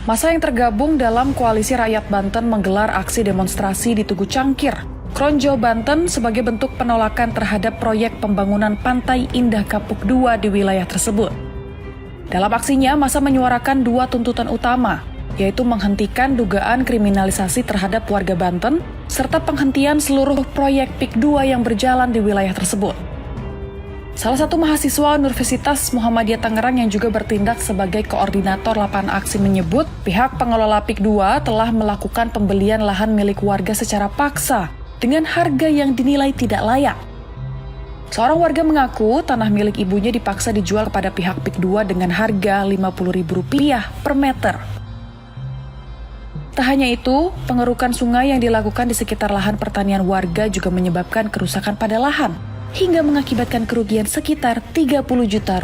Masa yang tergabung dalam Koalisi Rakyat Banten menggelar aksi demonstrasi di Tugu Cangkir, Kronjo, Banten sebagai bentuk penolakan terhadap proyek pembangunan Pantai Indah Kapuk II di wilayah tersebut. Dalam aksinya, masa menyuarakan dua tuntutan utama, yaitu menghentikan dugaan kriminalisasi terhadap warga Banten, serta penghentian seluruh proyek PIK II yang berjalan di wilayah tersebut. Salah satu mahasiswa Universitas Muhammadiyah Tangerang yang juga bertindak sebagai koordinator lapangan aksi menyebut pihak pengelola PIK II telah melakukan pembelian lahan milik warga secara paksa dengan harga yang dinilai tidak layak. Seorang warga mengaku tanah milik ibunya dipaksa dijual kepada pihak PIK II dengan harga Rp50.000 per meter. Tak hanya itu, pengerukan sungai yang dilakukan di sekitar lahan pertanian warga juga menyebabkan kerusakan pada lahan, hingga mengakibatkan kerugian sekitar Rp30 juta.